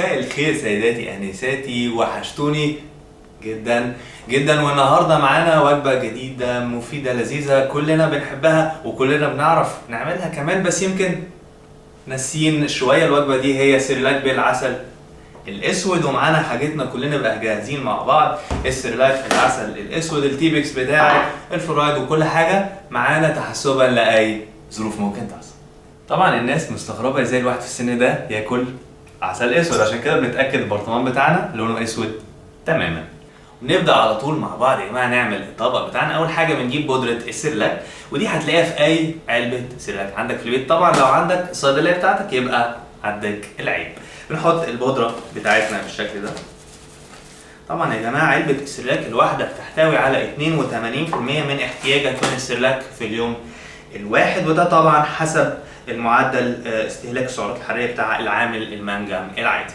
مساء الخير سيداتي انساتي، وحشتوني جدا جدا. والنهارده معانا وجبه جديده مفيده لذيذه كلنا بنحبها وكلنا بنعرف نعملها كمان، بس يمكن ناسيين شويه. الوجبه دي هي سيرلاك بالعسل الاسود، ومعانا حاجتنا كلنا بقى جاهزين مع بعض. السيرلاك العسل الاسود، التيبكس بتاعي، الفلورايد، وكل حاجه معانا تحسبا لاي ظروف ممكن تحصل. طبعا الناس مستغربه ازاي الواحد في السن ده ياكل عسل اسود، عشان كده بنتاكد البرطمان بتاعنا لونه اسود تماما. ونبدا على طول مع بعض يا جماعه نعمل الطبق بتاعنا. اول حاجه بنجيب بودره السيرلاك، ودي هتلاقيها في اي علبه سيرلاك عندك في البيت. طبعا لو عندك الصيدليه بتاعتك يبقى عندك العلب. بنحط البودره بتاعتنا بالشكل ده. طبعا يا جماعه علبه السيرلاك الواحده بتحتوي على 82% من احتياجك من السيرلاك في اليوم الواحد، وده طبعا حسب المعدل استهلاك السعرات الحراريه بتاع العامل المنجم العادي.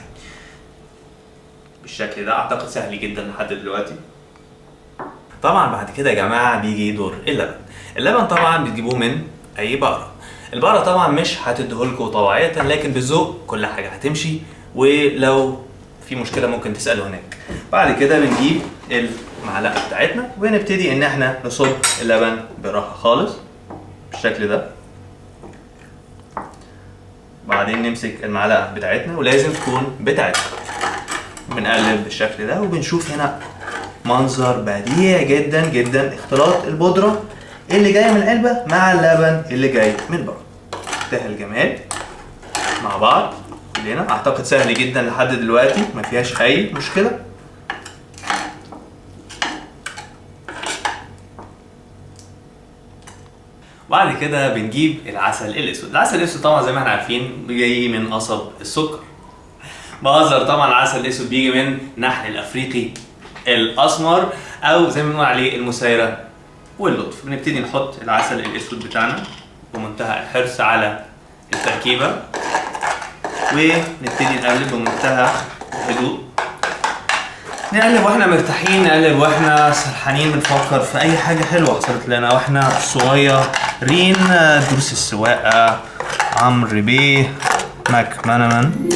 بالشكل ده اعتقد سهل جدا لحد دلوقتي. طبعا بعد كده يا جماعه بيجي دور اللبن طبعا بتجيبوه من اي بقره. البقره طبعا مش هتديهولكوا طواعية، لكن بالذوق كل حاجه هتمشي، ولو في مشكله ممكن تسالوا هناك. بعد كده بنجيب المعلقه بتاعتنا ونبتدي ان احنا نصب اللبن براحه خالص بالشكل ده. بعدين نمسك المعلقه بتاعتنا، ولازم تكون بتاعتنا، بنقلب بالشكل ده، وبنشوف هنا منظر بديع جدا جدا، اختلاط البودره اللي جايه من العلبه مع اللبن اللي جاي من بره. منتهى الجمال مع بعض كلنا. اعتقد سهل جدا لحد دلوقتي، ما فيهاش اي مشكله. بعد كده بنجيب العسل الاسود. العسل الاسود طبعا زي ما احنا عارفين جاي من قصب السكر. بهزر، طبعا العسل الاسود بيجي من نحل الافريقي الاسمر، او زي ما بنقول عليه المسيره واللطف. بنبتدي نحط العسل الاسود بتاعنا بمنتهى الحرص على التركيبه، ونبتدي نقلب بمنتهى الهدوء. نقلب واحنا مرتاحين، نقلب واحنا سرحانين، بنفكر في اي حاجه حلوه حصلت لنا واحنا صغيرين. دروس السواقه، عمرو بيه، ماك مانمان.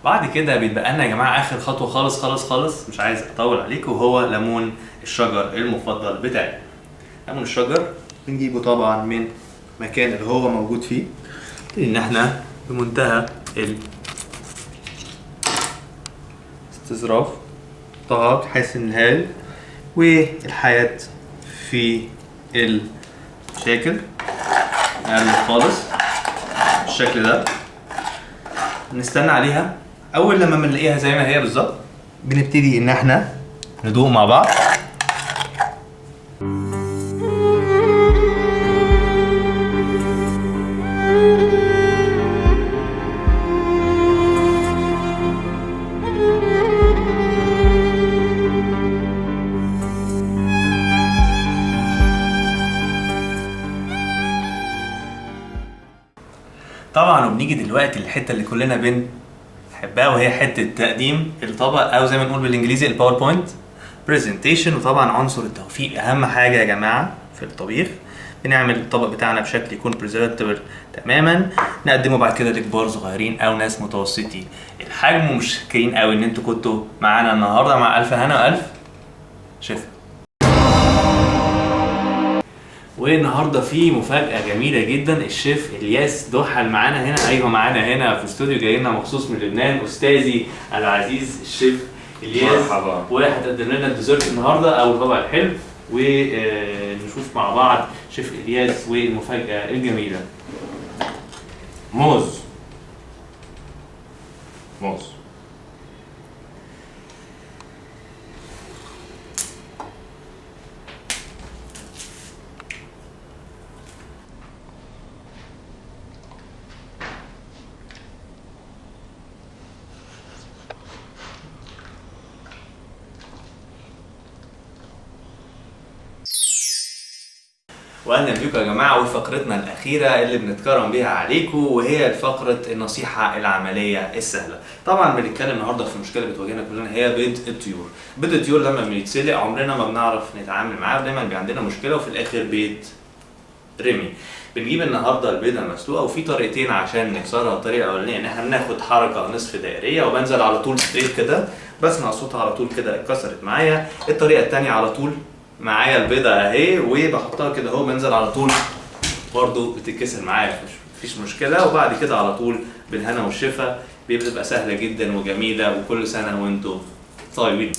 بعد كده بيتبقى لنا يا جماعه اخر خطوه خالص خالص خالص، مش عايز اطول عليكم، وهو ليمون الشجر المفضل بتاعي. ليمون الشجر بنجيبه طبعا من مكان اللي هو موجود فيه، ان احنا بمنتهى الاستظراف طهق حاسس النهال والحياه في الشاكل نقلب خالص بالشكل ده. نستنى عليها. اول لما بنلاقيها زي ما هي بالظبط بنبتدي ان احنا ندوق مع بعض. طبعا وبنيجي دلوقتي للحته اللي كلنا بنحبها، وهي حته تقديم الطبق، او زي ما نقول بالانجليزي الباوربوينت برزنتيشن. وطبعا عنصر التوفيق اهم حاجه يا جماعه في الطبيخ. بنعمل الطبق بتاعنا بشكل يكون بريزنتبل تماما، نقدمه بعد كده لكبار صغيرين او ناس متوسطي الحجم. ومش شاكرين قوي ان انتوا كنتوا معانا النهارده. مع الف هنا والف شفا. والنهارده في مفاجأة جميلة جدا. الشيف الياس دحل معانا هنا. ايوه معانا هنا في الاستوديو، جاي لنا مخصوص من لبنان. استاذي العزيز الشيف الياس، مرحبا. وهتقدم لنا الديزرت النهارده او الطبق الحلو، ونشوف مع بعض شيف الياس والمفاجأة الجميلة. موز. واهلا بيكم يا جماعه وفقرتنا الاخيره اللي بنتكرم بيها عليكم، وهي فقره النصيحه العمليه السهله. طبعا بنتكلم النهارده في مشكله بتواجهنا كلنا، هي بيض الطيور. بيض الطيور لما بيتسلق عمرنا ما بنعرف نتعامل معاه، دايما بيبقى عندنا مشكله وفي الاخر بيض رمي. بنجيب النهارده البيضه المسلوقه، وفي طريقتين عشان نكسرها. الطريقه الاولانيه ان احنا بناخد حركه نصف دائريه وبنزل على طول ستريت كده، بسمع صوتها على طول كده اتكسرت معايا. الطريقه الثانيه على طول معايا البيضه اهي وبحطها كده اهو، بنزل على طول برضو بتتكسر معايا، مفيش مشكله. وبعد كده على طول بالهنا والشفا، بتبقى سهله جدا وجميله. وكل سنه وانتم طيبين.